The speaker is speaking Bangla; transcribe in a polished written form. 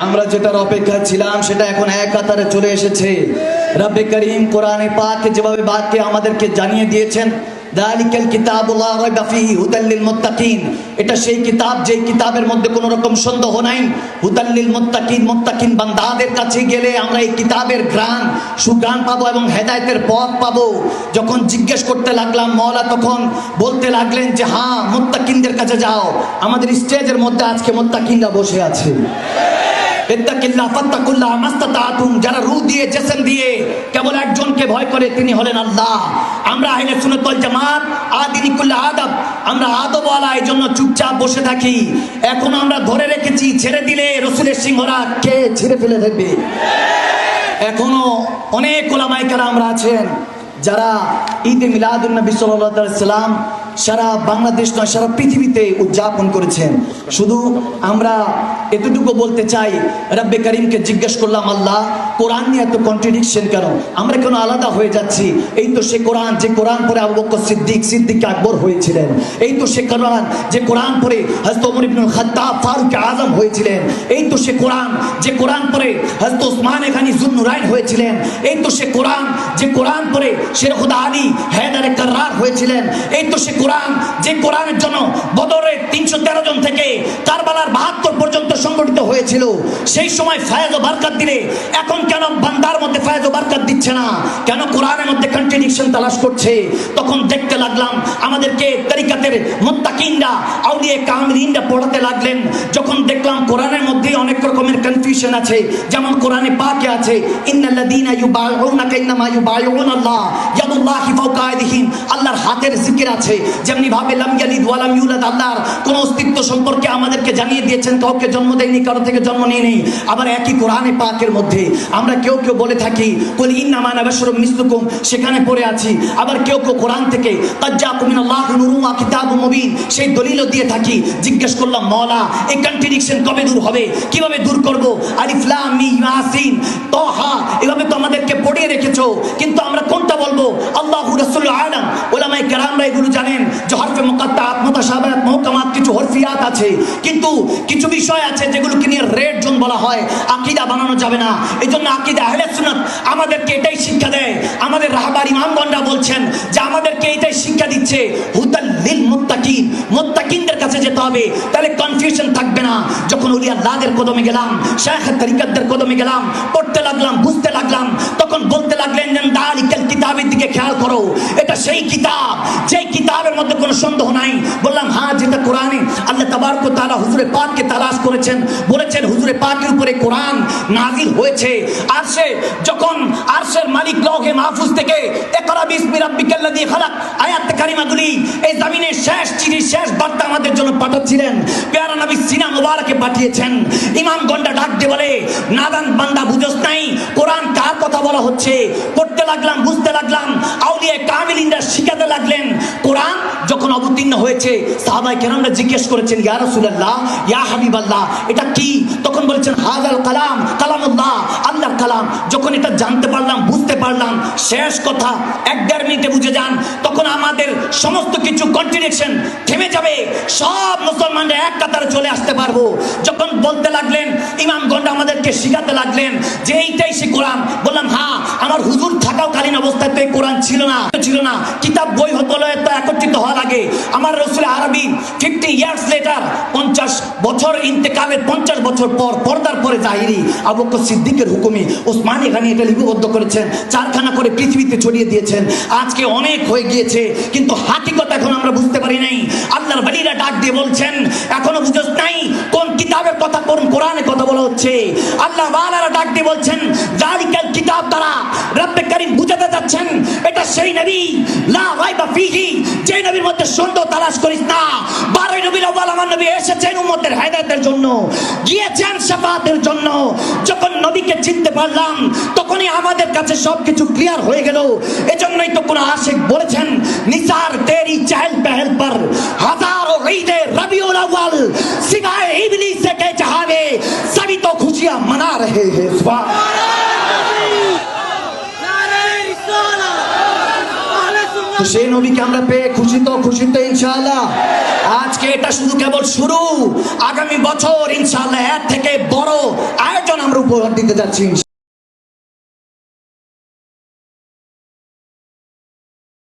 আমরা যেটার অপেক্ষা ছিলাম সেটা এখন এক কাতারে চলে এসেছে। রব্বে করিম কোরআনে পাকে যেভাবে বাক্যে আমাদেরকে জানিয়ে দিয়েছেন, দালিকাল কিতাবুল লা রাইবা ফীহি হুদাল লিল মুত্তাকিন, এটা সেই কিতাব যেই কিতাবের মধ্যে কোনো রকম সন্দেহ নাই। হুদাল লিল মুত্তাকিন, মুত্তাকিন বান্দাদের কাছে গেলে আমরা এই কিতাবের ঘ্রাণ সুঘ্রাণ পাবো এবং হেদায়েতের পথ পাবো। যখন জিজ্ঞেস করতে লাগলাম মওলা, তখন বলতে লাগলেন যে হ্যাঁ, মুত্তাকিনদের কাছে যাও। আমাদের স্টেজের মধ্যে আজকে মুত্তাকিনরা বসে আছে। যারা রূহ দিয়ে জিসম দিয়ে কেবল একজনকে ভয় করে, তিনি হলেন আল্লাহ। আমরা আহলে সুন্নাত ওয়াল জামাত আদিনী কুল্লা আদব, আমরা আদবওয়ালা, এই জন্য চুপচাপ বসে থাকি। এখন আমরা ধরে রেখেছি, ছেড়ে দিলে রসুলের সিংহরা কে ছিঁড়ে ফেলে দেবে। এখনো অনেক ওলামায়ে কেরামরা আছেন যারা ঈদে মিলাদুন নবী সাল্লাল্লাহু আলাইহি সাল্লাম সারা বাংলাদেশ নয়, সারা পৃথিবীতে উদযাপন করেছেন। শুধু আমরা এতটুকু বলতে চাই, রব্বে করিমকে জিজ্ঞেস করলাম, আল্লাহ কোরআন নিয়ে এত কন্ট্রাডিকশন কেন, আমরা কেন আলাদা হয়ে যাচ্ছি? এই তো সে কোরআন যে কোরআন পরে আবু বকর সিদ্দিক আকবর হয়েছিলেন। এই তো সে কোরআন যে কোরআন পরে হযরত ওমর ইবনুল খাত্তাব ফারুক আজম হয়েছিলেন। এই তো সে কোরআন যে কোরআন পরে হযরত ওসমান গনি যুন্নুরাইন হয়েছিলেন। এই তো সে কোরআন যে কোরআন পরে শের খুদা আলী হায়দারে কাররার হয়েছিলেন। এই তো সে কোরআন যে কোরআনের জন্য বদরের 313 জন থেকে কারবালার 72 পর্যন্ত সংগঠিত হয়েছিল। সেই সময় ফায়েজ ও বরকত দিলে এখন কেন বান্দার মধ্যে ফায়েজ ও বরকত দিচ্ছে না? কেন কোরআনের মধ্যে কন্ট্রাডিকশন তালাশ করছে? তখন দেখতে লাগলাম আমাদেরকে তরিকাতের মুত্তাকিনরা, আউলিয়া কামিলিনরা পড়াতে লাগলেন। যখন দেখলাম কোরআনের মধ্যে অনেক রকমের কনফিউশন আছে, যেমন কোরআনে পাকে আছে ইন্নাল্লাযীনা ইউবাইউনাকা ইন্নামা ইউবাইউনাল্লাহ ইয়াদুল্লাহি ফাওকা আইদিহিম, আল্লাহর হাতের জিকির আছে। যেমনি ভাবে লাম ইয়ালিদ ওয়া লাম ইউলাদ, আল্লাহর কোন অস্তিত্ব সম্পর্কে আমাদেরকে জানিয়ে দিয়েছেন, কাউকে জন্ম দেয়নি, কারো থেকে জন্ম নেয়নি। আবার একই কোরআনে পাকের মধ্যে আমরা কেউ বলে থাকি কুল ইন্নামা আনা বাশারুম মিসলুকুম, সেখানে পড়ে আছি। আবার কেউ কোরআন থেকে তাজ্জাকুম মিনাল্লাহি নূরুন ওয়া কিতাবুম মুবিন, সেই দলিলও দিয়ে থাকি। জিজ্ঞেস করলাম মওলা, এই কন্ট্রাডিকশন কবে দূর হবে? কিভাবে দূর করব? আলিফ লাম মিম ইয়াসিন তাহা, এভাবে তো আমাদেরকে পড়িয়ে রেখেছো, কিন্তু আমরা কোনটা বলবো? আল্লাহু রাসূলুল আলাম, উলামায়ে কেরামরা এগুলো জানেন যে হরফে মুকাত্তাআত, মুতাশাবিহাত, মুহকামাত কিছু হরফিয়াত আছে, কিন্তু কিছু বিষয় আছে যেগুলোকে নিয়ে রেড জোন বলা হয়। আকীদা বানানো যাবে না। এইজন্য আকীদা আহলে সুন্নাত আমাদেরকে এটাই শিক্ষা দেয়। আমাদের রাহবার ইমামগণরা বলছেন যে আমাদেরকে এটাই শিক্ষা দিচ্ছে, হুদাল লিল মুত্তাকিন, মুত্তাকিনদের কাছে যেতে হবে, তাহলে কনফিউশন থাকবে না। যখন ওলি আল্লাহদের কদমে গেলাম, শায়খ তরিকতদের কদমে গেলাম, পড়তে লাগলাম, বুঝতে লাগলাম, তখন বলতে লাগলেন যে দালিকাল কিতাবের দিকে খেয়াল করো, এটা সেই কিতাব যেই কিতাবের মধ্যে কোনো সন্দেহ নাই। বললাম হ্যাঁ, যেটা কোরআনে আল্লাহ তাবারক ওয়া তাআলা হুজুরে পাককে তালাশ করেছেন, বলেছেন হুজুরে পাকের উপরে কোরআন নাযিল হয়েছে। আরশে যখন আরশের মালিক লওহে মাহফুজ থেকে ইকরা বিসমি রাব্বিকাল্লাযী খালাক আয়াত কারিমাগুলি এই জমিনের শেষ চিঠি, শেষ বার্তা আমাদের জন্য পাঠাচ্ছিলেন, প্যারা নবী সিনা মুবারকে পাঠিয়েছেন। ইমাম গন্ডা ডাক দিয়ে বলে, নাদান বান্দা বুঝোস নাই কোরআন কার কথা বলা হচ্ছে? পড়তে লাগলাম, বুঝতে লাগলাম, আউলিয়া কামিলিনরা শিখাতে লাগলেন। কোরআন যখন অবতীর্ণ হয়েছে, সাহাবায়ে কেরামরা জিজ্ঞেস করেছেন, ইয়া রাসূলুল্লাহ, ইয়া হাবিবাল্লাহ, এটা কি? তখন বলেছেন হাযাল কালাম কালামুল্লাহ, আল্লাহর কালাম। যখন এটা জানতে পারলাম, বুঝতে পারলাম, শেষ কথা 1-1.5 মিনিটে বুঝে যান, তখন আমাদের সমস্ত কিছু কন্ট্রাডিকশন থেমে যাবে। সব মুসলমানরা এক কাতারে চলে আসতে পারবো। যখন বলতে লাগলেন, ইমাম গন্ডা আমাদেরকে শিখাতে লাগলেন যে এইটাই সে কোরআন। বললাম হ্যাঁ, আমার হুজুর থাকাকালীন অবস্থায় তো এই কোরআন ছিল না। কিতাব বই হতে তো একত্রিত হওয়া লাগে। আমার রাসূল আরবি 50 ইয়ার্স লেটার, 50 বছর ইন্তেকালের 50 বছর পর, পর্দার পরে জাহিরি আবু বকর সিদ্দিকের হুকুমে ওসমান গনি এটা লিপিবদ্ধ করেছেন, 4খানা করে পৃথিবীতে ছড়িয়ে দিয়েছেন। আজকে অনেক হয়ে গিয়েছে, কিন্তু হাকিকত এখন আমরা বুঝতে পারি নাই। আল্লাহর ওলিরা ডাক দিয়ে বলছেন, এখনো বুঝোস নাই কোন কিতাবের কথা, কোন কোরআনের কথা বলা হচ্ছে? আল্লাহ ওয়ালারা ডাক দিয়ে বলছেন, যালিকাল কিতাব দ্বারা রব্বে করিম বুঝাতে যাচ্ছেন এটা সেই নবী লা রাইবা ফীহি, যে নবীর মধ্যে সন্দেহ তালাশ করিস না। 12 রবিউল আউয়াল আমার নবী এসেছেন উম্মতের হেদায়েতের জন্য, গিয়েছেন শাফাআতের জন্য। যখন নবীকে চিনতে পারলাম, তখনই আমাদের কাছে সবকিছু ক্লিয়ার হয়ে গেল। এজন্যই তো কোন আশিক বলেছেন, নিসার তেরি চহল পহল পর হাজারো ঈদে রবিউল আউয়াল সিवाय इबलीस के जहां में सभी तो खुशियां मना रहे हैं। তো সেই নবীকে আমরা পেয়ে খুশি তো ইনশাআল্লাহ। আজকে এটা শুধু কেবল শুরু, আগামী বছর ইনশাআল্লাহ এর থেকে বড় আয়োজন আমরা উপহার দিতে যাচ্ছি।